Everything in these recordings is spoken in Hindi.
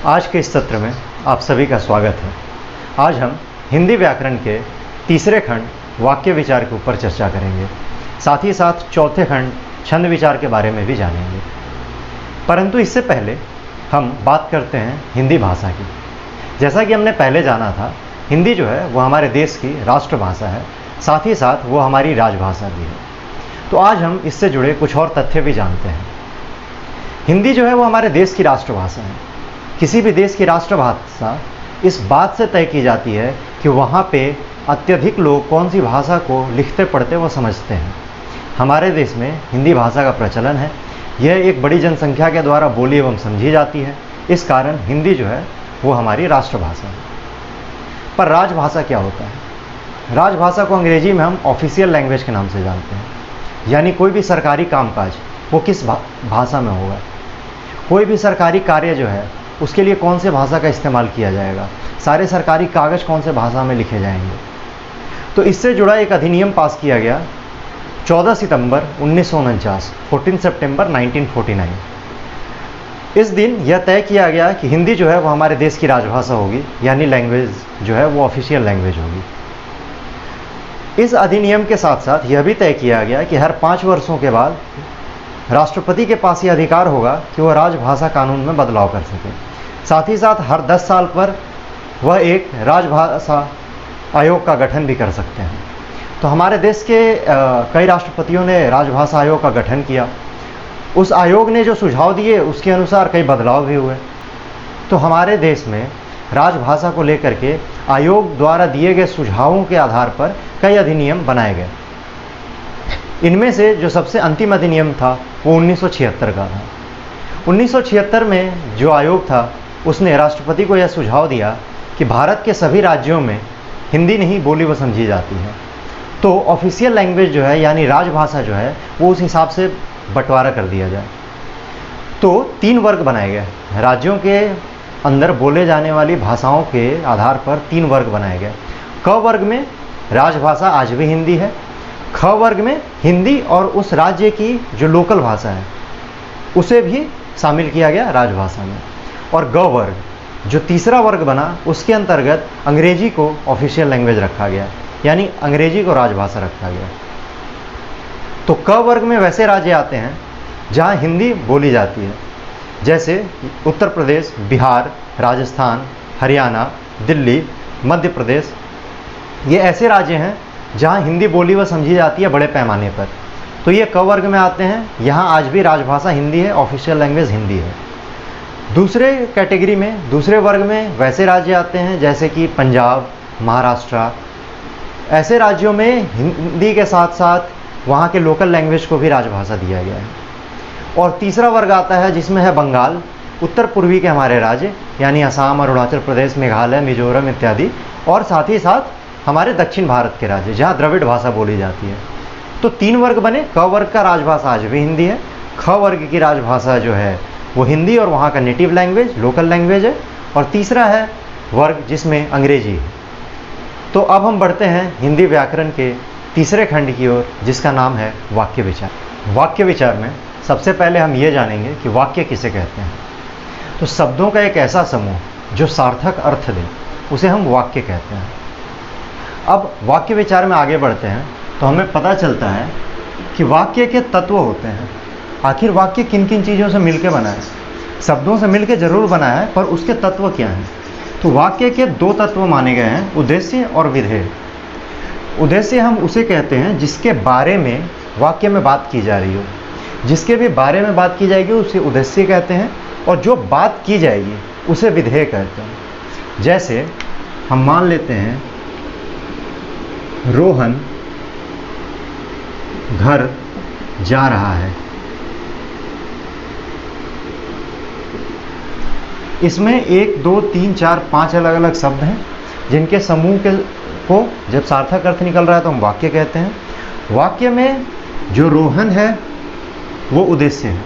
आज के इस सत्र में आप सभी का स्वागत है। आज हम हिंदी व्याकरण के तीसरे खंड वाक्य विचार के ऊपर चर्चा करेंगे। साथ ही साथ चौथे खंड छंद विचार के बारे में भी जानेंगे। परंतु इससे पहले हम बात करते हैं हिंदी भाषा की। जैसा कि हमने पहले जाना था, हिंदी जो है वो हमारे देश की राष्ट्रभाषा है, साथ ही साथ वो हमारी राजभाषा भी है। तो आज हम इससे जुड़े कुछ और तथ्य भी जानते हैं। हिंदी जो है वो हमारे देश की राष्ट्रभाषा है। किसी भी देश की राष्ट्रभाषा इस बात से तय की जाती है कि वहाँ पे अत्यधिक लोग कौन सी भाषा को लिखते पढ़ते व समझते हैं। हमारे देश में हिंदी भाषा का प्रचलन है। यह एक बड़ी जनसंख्या के द्वारा बोली एवं समझी जाती है। इस कारण हिंदी जो है वो हमारी राष्ट्रभाषा है। पर राजभाषा क्या होता है? राजभाषा को अंग्रेजी में हम ऑफिशियल लैंग्वेज के नाम से जानते हैं। यानी कोई भी सरकारी कामकाज वो किस भाषा में होगा, कोई भी सरकारी कार्य जो है उसके लिए कौन से भाषा का इस्तेमाल किया जाएगा, सारे सरकारी कागज़ कौन से भाषा में लिखे जाएंगे। तो इससे जुड़ा एक अधिनियम पास किया गया 14 सितंबर 1949, 14 सितंबर 1949। इस दिन यह तय किया गया कि हिंदी जो है वो हमारे देश की राजभाषा होगी, यानी लैंग्वेज जो है वो ऑफिशियल लैंग्वेज होगी। इस अधिनियम के साथ साथ यह भी तय किया गया कि हर 5 वर्षों के बाद राष्ट्रपति के पास यह अधिकार होगा कि वह राजभाषा कानून में बदलाव कर सके। साथ ही साथ हर 10 साल पर वह एक राजभाषा आयोग का गठन भी कर सकते हैं। तो हमारे देश के कई राष्ट्रपतियों ने राजभाषा आयोग का गठन किया। उस आयोग ने जो सुझाव दिए उसके अनुसार कई बदलाव भी हुए। तो हमारे देश में राजभाषा को लेकर के आयोग द्वारा दिए गए सुझावों के आधार पर कई अधिनियम बनाए गए। इनमें से जो सबसे अंतिम अधिनियम था वो 1976 का था। 1976 में जो आयोग था उसने राष्ट्रपति को यह सुझाव दिया कि भारत के सभी राज्यों में हिंदी नहीं बोली व समझी जाती है, तो ऑफिशियल लैंग्वेज जो है यानी राजभाषा जो है वो उस हिसाब से बंटवारा कर दिया जाए। तो 3 वर्ग बनाए गए। राज्यों के अंदर बोले जाने वाली भाषाओं के आधार पर 3 वर्ग बनाए गए। क वर्ग में राजभाषा आज भी हिंदी है। ख वर्ग में हिंदी और उस राज्य की जो लोकल भाषा है उसे भी शामिल किया गया राजभाषा में। और ग वर्ग जो तीसरा वर्ग बना उसके अंतर्गत अंग्रेजी को ऑफिशियल लैंग्वेज रखा गया, यानी अंग्रेजी को राजभाषा रखा गया। तो क वर्ग में वैसे राज्य आते हैं जहाँ हिंदी बोली जाती है, जैसे उत्तर प्रदेश, बिहार, राजस्थान, हरियाणा, दिल्ली, मध्य प्रदेश। ये ऐसे राज्य हैं जहाँ हिंदी बोली व समझी जाती है बड़े पैमाने पर। तो ये क वर्ग में आते हैं। यहाँ आज भी राजभाषा हिंदी है, ऑफिशियल लैंग्वेज हिंदी है। दूसरे कैटेगरी में, दूसरे वर्ग में वैसे राज्य आते हैं जैसे कि पंजाब, महाराष्ट्र। ऐसे राज्यों में हिंदी के साथ साथ वहाँ के लोकल लैंग्वेज को भी राजभाषा दिया गया है। और तीसरा वर्ग आता है जिसमें है बंगाल, उत्तर पूर्वी के हमारे राज्य यानी असम, अरुणाचल प्रदेश, मेघालय, मिजोरम इत्यादि, और साथ ही साथ हमारे दक्षिण भारत के राज्य जहाँ द्रविड़ भाषा बोली जाती है। तो 3 वर्ग बने। क वर्ग का राजभाषा आज भी हिंदी है। ख वर्ग की राजभाषा जो है वो हिंदी और वहाँ का नेटिव लैंग्वेज, लोकल लैंग्वेज है। और तीसरा है वर्ग जिसमें अंग्रेजी है। तो अब हम बढ़ते हैं हिंदी व्याकरण के तीसरे खंड की ओर, जिसका नाम है वाक्य विचार। वाक्य विचार में सबसे पहले हम ये जानेंगे कि वाक्य किसे कहते हैं। तो शब्दों का एक ऐसा समूह जो सार्थक अर्थ दे उसे हम वाक्य कहते हैं। अब वाक्य विचार में आगे बढ़ते हैं तो हमें पता चलता है कि वाक्य के तत्व होते हैं। आखिर वाक्य किन किन चीज़ों से मिलकर बना है? शब्दों से मिलकर जरूर बना है, पर उसके तत्व क्या हैं? तो वाक्य के 2 तत्व माने गए हैं, उद्देश्य और विधेय। उद्देश्य हम उसे कहते हैं जिसके बारे में वाक्य में बात की जा रही हो। जिसके भी बारे में बात की जाएगी उसे उद्देश्य कहते हैं, और जो बात की जाएगी उसे विधेय कहते हैं। जैसे हम मान लेते हैं रोहन घर जा रहा है। इसमें 1, 2, 3, 4, 5 अलग अलग शब्द हैं जिनके समूह को जब सार्थक अर्थ निकल रहा है तो हम वाक्य कहते हैं। वाक्य में जो रोहन है वो उद्देश्य है,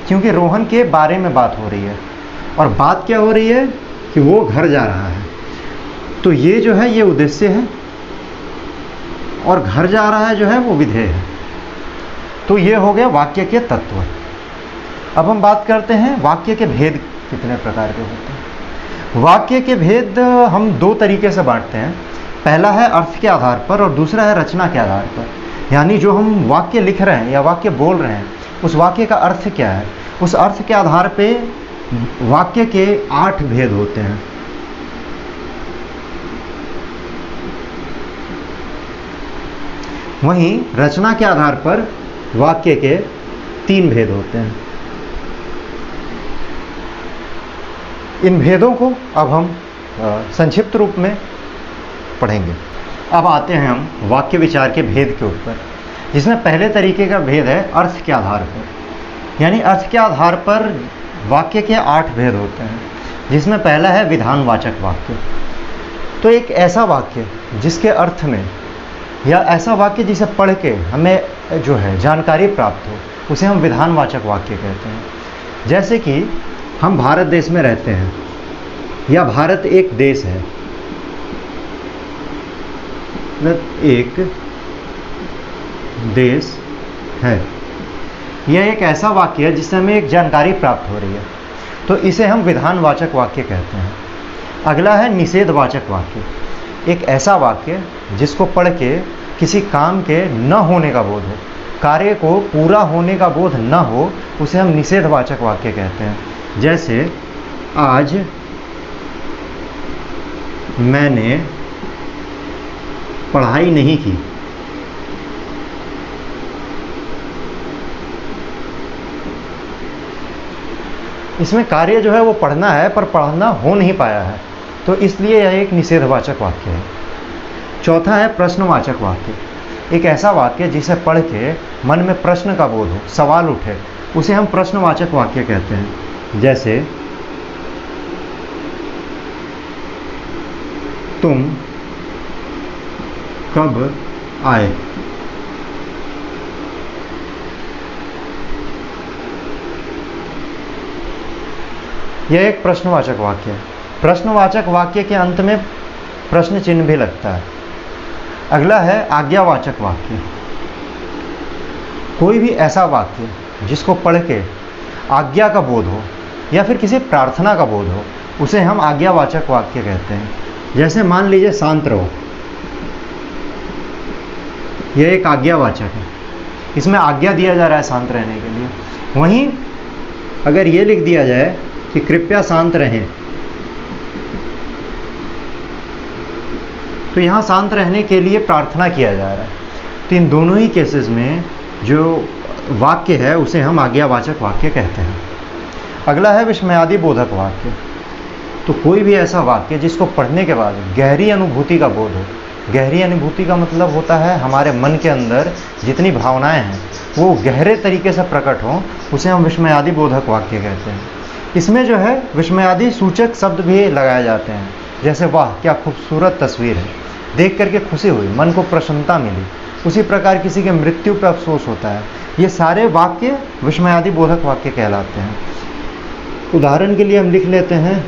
क्योंकि रोहन के बारे में बात हो रही है। और बात क्या हो रही है कि वो घर जा रहा है, तो ये जो है ये उद्देश्य है, और घर जा रहा है जो है वो विधेय है। तो ये हो गया वाक्य के तत्व। अब हम बात करते हैं वाक्य के भेद कितने प्रकार के होते हैं। वाक्य के भेद हम दो तरीके से बांटते हैं। पहला है अर्थ के आधार पर और दूसरा है रचना के आधार पर। यानी जो हम वाक्य लिख रहे हैं या वाक्य बोल रहे हैं, उस वाक्य का अर्थ क्या है, उस अर्थ के आधार पे वाक्य के 8 भेद होते हैं। वहीं रचना के आधार पर वाक्य के 3 भेद होते हैं। इन भेदों को अब हम संक्षिप्त रूप में पढ़ेंगे। अब आते हैं हम वाक्य विचार के भेद के ऊपर, जिसमें पहले तरीके का भेद है अर्थ के आधार पर। यानी अर्थ के आधार पर वाक्य के 8 भेद होते हैं, जिसमें पहला है विधानवाचक वाक्य। तो एक ऐसा वाक्य जिसके अर्थ में या ऐसा वाक्य जिसे पढ़ के हमें जो है जानकारी प्राप्त हो, उसे हम विधानवाचक वाक्य कहते हैं। जैसे कि हम भारत देश में रहते हैं या भारत एक देश है, एक देश है। यह एक ऐसा वाक्य है जिससे हमें एक जानकारी प्राप्त हो रही है, तो इसे हम विधानवाचक वाक्य कहते हैं। अगला है निषेधवाचक वाक्य। एक ऐसा वाक्य जिसको पढ़ के किसी काम के न होने का बोध हो, कार्य को पूरा होने का बोध न हो, उसे हम निषेधवाचक वाक्य कहते हैं। जैसे आज मैंने पढ़ाई नहीं की। इसमें कार्य जो है वो पढ़ना है, पर पढ़ना हो नहीं पाया है, तो इसलिए यह एक निषेधवाचक वाक्य है। चौथा है प्रश्नवाचक वाक्य। एक ऐसा वाक्य जिसे पढ़ के मन में प्रश्न का बोध हो, सवाल उठे, उसे हम प्रश्नवाचक वाक्य कहते हैं। जैसे तुम कब आए। यह एक प्रश्नवाचक वाक्य है। प्रश्नवाचक वाक्य के अंत में प्रश्न चिन्ह भी लगता है। अगला है आज्ञावाचक वाक्य। कोई भी ऐसा वाक्य जिसको पढ़ के आज्ञा का बोध हो या फिर किसी प्रार्थना का बोध हो, उसे हम आज्ञावाचक वाक्य कहते हैं। जैसे मान लीजिए शांत रहो, यह एक आज्ञावाचक है। इसमें आज्ञा दिया जा रहा है शांत रहने के लिए। वहीं अगर ये लिख दिया जाए कि कृपया शांत रहें, तो यहाँ शांत रहने के लिए प्रार्थना किया जा रहा है। तो इन दोनों ही केसेस में जो वाक्य है उसे हम आज्ञावाचक वाक्य कहते हैं। अगला है विस्मयादि बोधक वाक्य। तो कोई भी ऐसा वाक्य जिसको पढ़ने के बाद गहरी अनुभूति का बोध हो। गहरी अनुभूति का मतलब होता है हमारे मन के अंदर जितनी भावनाएं हैं वो गहरे तरीके से प्रकट हों, उसे हम विस्मयादि बोधक वाक्य कहते हैं। इसमें जो है विस्मयादि सूचक शब्द भी लगाए जाते हैं। जैसे वाह क्या खूबसूरत तस्वीर है, देख करके खुशी हुई, मन को प्रसन्नता मिली। उसी प्रकार किसी के मृत्यु पर अफसोस होता है। ये सारे वाक्य विस्मयादि बोधक वाक्य कहलाते हैं। उदाहरण के लिए हम लिख लेते हैं,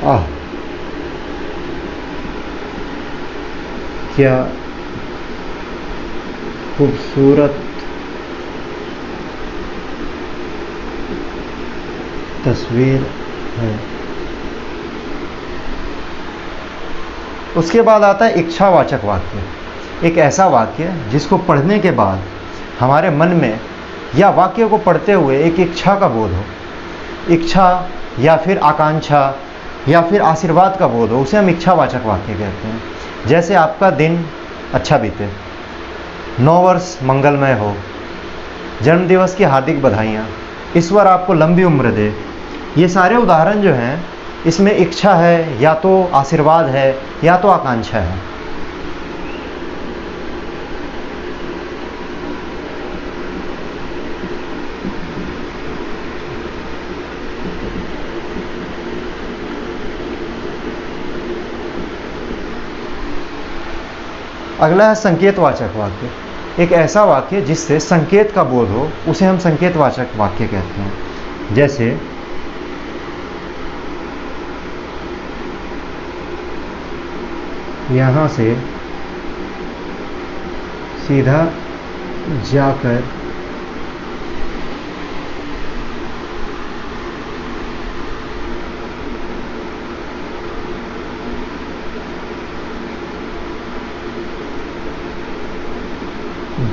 आह क्या खूबसूरत तस्वीर है। उसके बाद आता है इच्छावाचक वाक्य। एक ऐसा वाक्य जिसको पढ़ने के बाद हमारे मन में या वाक्य को पढ़ते हुए एक इच्छा का बोध हो, इच्छा या फिर आकांक्षा या फिर आशीर्वाद का बोध हो, उसे हम इच्छावाचक वाक्य कहते हैं। जैसे आपका दिन अच्छा बीते, 9 वर्ष मंगलमय हो, जन्मदिवस की हार्दिक बधाइयाँ, ईश्वर आपको लंबी उम्र दे। ये सारे उदाहरण जो हैं इसमें इच्छा है, या तो आशीर्वाद है, या तो आकांक्षा है। अगला है संकेतवाचक वाक्य। एक ऐसा वाक्य जिससे संकेत का बोध हो, उसे हम संकेतवाचक वाक्य कहते हैं। जैसे यहाँ से सीधा जाकर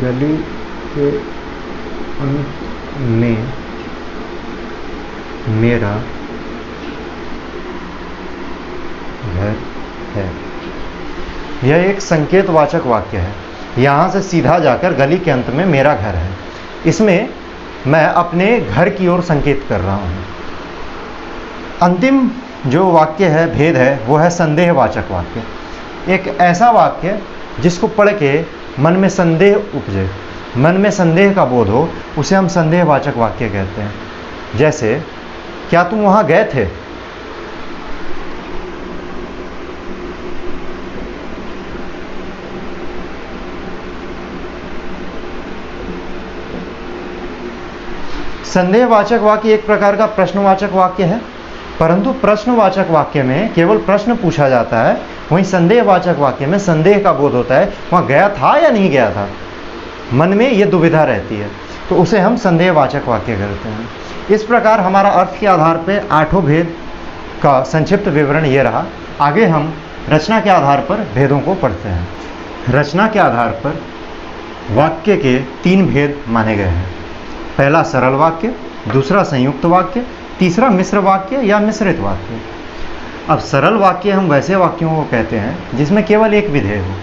गली के अंत में मेरा घर है। यह एक संकेतवाचक वाक्य है। यहाँ से सीधा जाकर गली के अंत में मेरा घर है। इसमें मैं अपने घर की ओर संकेत कर रहा हूँ। अंतिम जो वाक्य है, भेद है, वो है संदेहवाचक वाक्य। एक ऐसा वाक्य जिसको पढ़ के मन में संदेह उपजे, मन में संदेह का बोध हो, उसे हम संदेहवाचक वाक्य कहते हैं। जैसे, क्या तुम वहाँ गए थे? संदेहवाचक वाक्य एक प्रकार का प्रश्नवाचक वाक्य है, परंतु प्रश्नवाचक वाक्य में केवल प्रश्न पूछा जाता है, वहीं संदेहवाचक वाक्य में संदेह का बोध होता है, वहाँ गया था या नहीं गया था, मन में ये दुविधा रहती है, तो उसे हम संदेहवाचक वाक्य कहते हैं। इस प्रकार हमारा अर्थ के आधार पर 8 भेद का संक्षिप्त विवरण ये रहा। आगे हम रचना के आधार पर भेदों को पढ़ते हैं। रचना के आधार पर वाक्य के 3 भेद माने गए हैं। पहला सरल वाक्य, दूसरा संयुक्त वाक्य, तीसरा मिश्र वाक्य या मिश्रित वाक्य। अब सरल वाक्य हम वैसे वाक्यों को कहते हैं जिसमें केवल एक विधेय हो,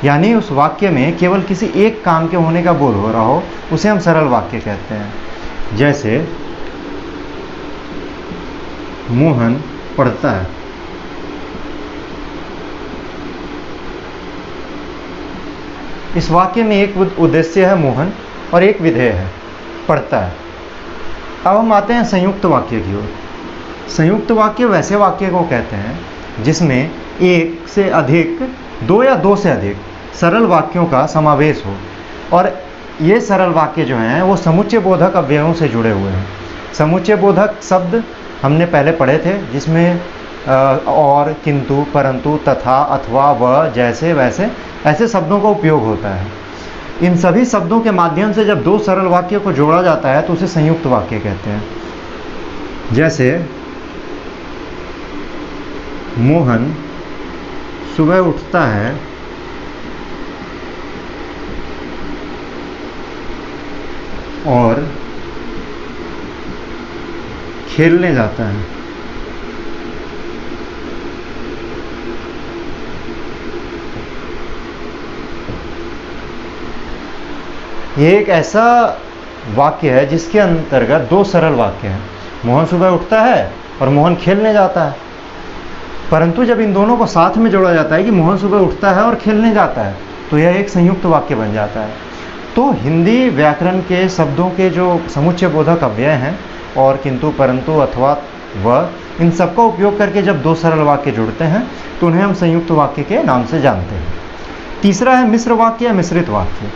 यानी उस वाक्य में केवल किसी एक काम के होने का बोध हो रहा हो, उसे हम सरल वाक्य कहते हैं। जैसे, मोहन पढ़ता है। इस वाक्य में एक उद्देश्य है मोहन और एक विधेय है पढ़ता है। अब हम आते हैं संयुक्त वाक्य की ओर। संयुक्त वाक्य वैसे वाक्य को कहते हैं जिसमें एक से अधिक, 2 या 2 से अधिक सरल वाक्यों का समावेश हो, और ये सरल वाक्य जो हैं वो समुच्चय बोधक अव्ययों से जुड़े हुए हैं। समुच्चय बोधक शब्द हमने पहले पढ़े थे, जिसमें और, किंतु, परंतु, तथा, अथवा, व, जैसे, वैसे ऐसे शब्दों का उपयोग होता है। इन सभी शब्दों के माध्यम से जब 2 सरल वाक्यों को जोड़ा जाता है तो उसे संयुक्त वाक्य कहते हैं। जैसे, मोहन सुबह उठता है और खेलने जाता है। ये एक ऐसा वाक्य है जिसके अंतर्गत 2 सरल वाक्य हैं। मोहन सुबह उठता है और मोहन खेलने जाता है। परंतु जब इन दोनों को साथ में जोड़ा जाता है कि मोहन सुबह उठता है और खेलने जाता है, तो यह एक संयुक्त वाक्य बन जाता है। तो हिंदी व्याकरण के शब्दों के जो समुच्चय बोधक अव्यय हैं, और, किंतु, परंतु, अथवा, व, इन सबका उपयोग करके जब 2 सरल वाक्य जुड़ते हैं तो उन्हें हम संयुक्त वाक्य के नाम से जानते हैं। तीसरा है मिश्र वाक्य या मिश्रित वाक्य।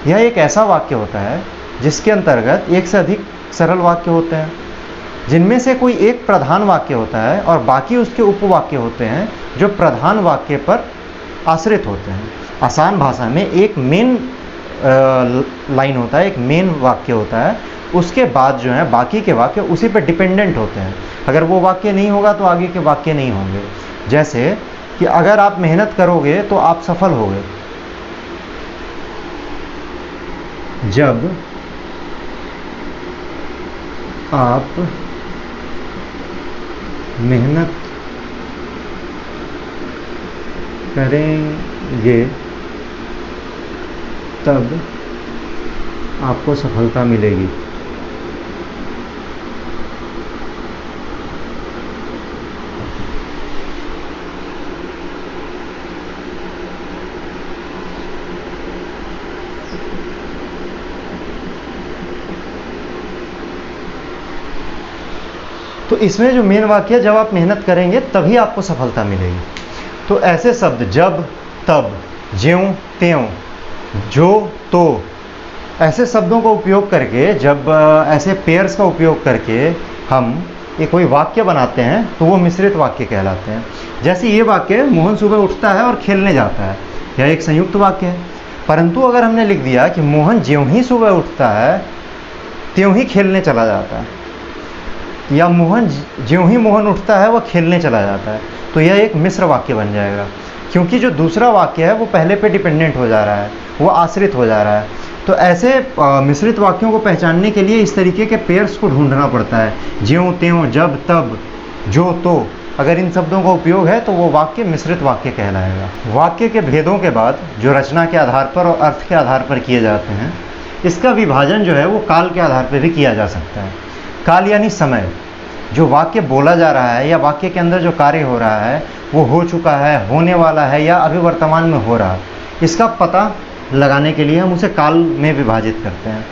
यह एक ऐसा वाक्य होता है जिसके अंतर्गत एक से अधिक सरल वाक्य होते हैं, जिनमें से कोई एक प्रधान वाक्य होता है और बाकी उसके उपवाक्य होते हैं जो प्रधान वाक्य पर आश्रित होते हैं। आसान भाषा में एक मेन लाइन होता है, एक मेन वाक्य होता है, उसके बाद जो है बाकी के वाक्य उसी पर डिपेंडेंट होते हैं। अगर वो वाक्य नहीं होगा तो आगे के वाक्य नहीं होंगे। जैसे कि अगर आप मेहनत करोगे तो आप सफल होगे। जब आप मेहनत करेंगे तब आपको सफलता मिलेगी। तो इसमें जो मेन वाक्य है, जब आप मेहनत करेंगे तभी आपको सफलता मिलेगी। तो ऐसे शब्द जब, तब, ज्यों, त्यों, जो, तो, ऐसे शब्दों का उपयोग करके, जब ऐसे पेयर्स का उपयोग करके हम ये कोई वाक्य बनाते हैं तो वो मिश्रित वाक्य कहलाते हैं। जैसे ये वाक्य, मोहन सुबह उठता है और खेलने जाता है, यह एक संयुक्त वाक्य है। परंतु अगर हमने लिख दिया कि मोहन ज्यों ही सुबह उठता है त्यों ही खेलने चला जाता है, या मोहन ज्यों ही मोहन उठता है वह खेलने चला जाता है, तो यह एक मिश्र वाक्य बन जाएगा। क्योंकि जो दूसरा वाक्य है वो पहले पे डिपेंडेंट हो जा रहा है, वो आश्रित हो जा रहा है। तो ऐसे मिश्रित वाक्यों को पहचानने के लिए इस तरीके के पेयर्स को ढूंढना पड़ता है। ज्यों त्यों, जब तब, जो तो, अगर इन शब्दों का उपयोग है तो वो वाक्य मिश्रित वाक्य कहलाएगा। वाक्य के भेदों के बाद जो रचना के आधार पर और अर्थ के आधार पर किए जाते हैं, इसका विभाजन जो है वो काल के आधार पर भी किया जा सकता है। काल यानी समय, जो वाक्य बोला जा रहा है या वाक्य के अंदर जो कार्य हो रहा है वो हो चुका है, होने वाला है या अभी वर्तमान में हो रहा है, इसका पता लगाने के लिए हम उसे काल में विभाजित करते हैं।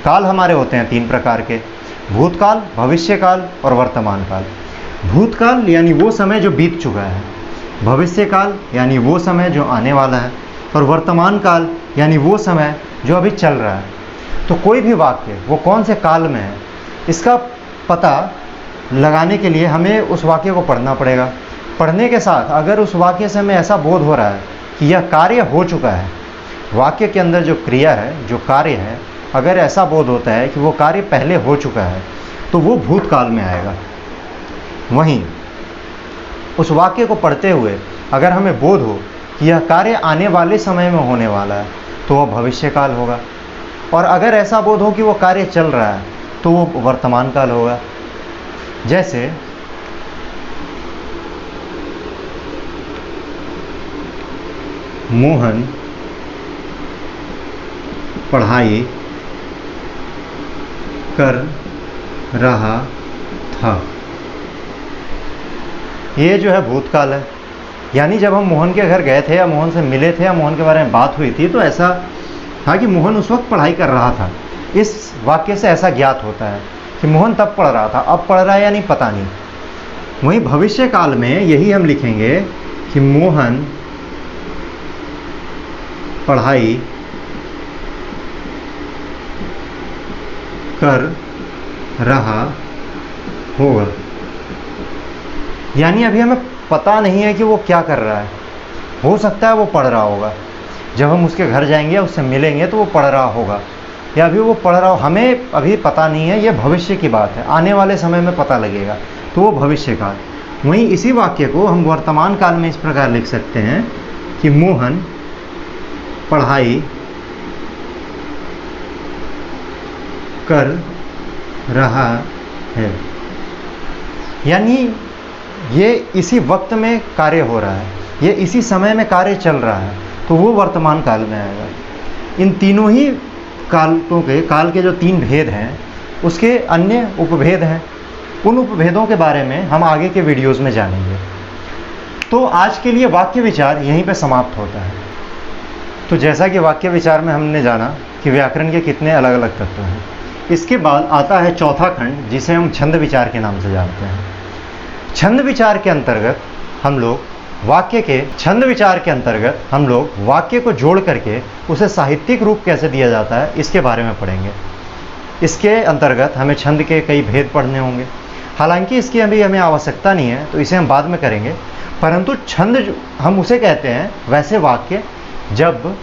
काल हमारे होते हैं 3 प्रकार के: भूतकाल, भविष्यकाल और वर्तमान काल। भूतकाल यानी वो समय जो बीत चुका है, भविष्यकाल यानी वो समय जो आने वाला है, और वर्तमान काल यानी वो समय जो अभी चल रहा है। तो कोई भी वाक्य वो कौन से काल में है, इसका पता लगाने के लिए हमें उस वाक्य को पढ़ना पड़ेगा। पढ़ने के साथ अगर उस वाक्य से हमें ऐसा बोध हो रहा है कि यह कार्य हो चुका है, वाक्य के अंदर जो क्रिया है, जो कार्य है, अगर ऐसा बोध होता है कि वो कार्य पहले हो चुका है, तो वो भूतकाल में आएगा। वहीं उस वाक्य को पढ़ते हुए अगर हमें बोध हो कि यह कार्य आने वाले समय में होने वाला है, तो वह भविष्यकाल होगा। और अगर ऐसा बोध हो कि वो कार्य चल रहा है, तो वो वर्तमान काल होगा। जैसे मोहन पढ़ाई कर रहा था, ये जो है भूतकाल है। यानी जब हम मोहन के घर गए थे या मोहन से मिले थे या मोहन के बारे में बात हुई थी, तो ऐसा था कि मोहन उस वक्त पढ़ाई कर रहा था। इस वाक्य से ऐसा ज्ञात होता है कि मोहन तब पढ़ रहा था, अब पढ़ रहा है या नहीं पता नहीं। वहीं भविष्य काल में यही हम लिखेंगे कि मोहन पढ़ाई कर रहा होगा। यानी अभी हमें पता नहीं है कि वो क्या कर रहा है, हो सकता है वो पढ़ रहा होगा। जब हम उसके घर जाएंगे, उससे मिलेंगे, तो वो पढ़ रहा होगा, या अभी वो पढ़ रहा हो, हमें अभी पता नहीं है। ये भविष्य की बात है, आने वाले समय में पता लगेगा, तो वो भविष्य काल। वहीं इसी वाक्य को हम वर्तमान काल में इस प्रकार लिख सकते हैं कि मोहन पढ़ाई कर रहा है। यानी ये इसी वक्त में कार्य हो रहा है, ये इसी समय में कार्य चल रहा है, तो वो वर्तमान काल में आएगा। इन तीनों ही काल के जो 3 भेद हैं, उसके अन्य उपभेद हैं। उन उपभेदों के बारे में हम आगे के वीडियोस में जानेंगे। तो आज के लिए वाक्य विचार यहीं पे समाप्त होता है। तो जैसा कि वाक्य विचार में हमने जाना कि व्याकरण के कितने अलग अलग तत्व हैं, इसके बाद आता है चौथा खंड, जिसे हम छंद विचार के नाम से जानते हैं। छंद विचार के अंतर्गत हम लोग वाक्य को जोड़ करके उसे साहित्यिक रूप कैसे दिया जाता है, इसके बारे में पढ़ेंगे। इसके अंतर्गत हमें छंद के कई भेद पढ़ने होंगे। हालांकि इसकी अभी हमें आवश्यकता नहीं है, तो इसे हम बाद में करेंगे। परंतु छंद हम उसे कहते हैं वैसे वाक्य जब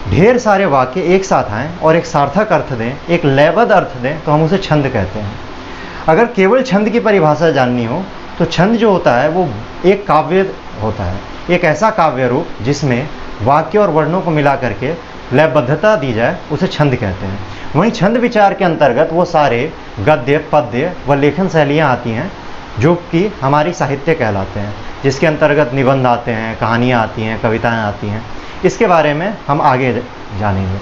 ढेर सारे वाक्य एक साथ आएँ और एक सार्थक अर्थ दें, एक लयबद्ध अर्थ दें, तो हम उसे छंद कहते हैं। अगर केवल छंद की परिभाषा जाननी हो, तो छंद जो होता है वो एक काव्य होता है, एक ऐसा काव्य रूप जिसमें वाक्य और वर्णों को मिला करके लयबद्धता दी जाए, उसे छंद कहते हैं। वहीं छंद विचार के अंतर्गत वो सारे गद्य, पद्य व लेखन शैलियाँ आती हैं जो कि हमारी साहित्य कहलाते हैं, जिसके अंतर्गत निबंध आते हैं, कहानियाँ आती हैं, कविताएँ आती हैं। इसके बारे में हम आगे जानेंगे।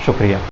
शुक्रिया।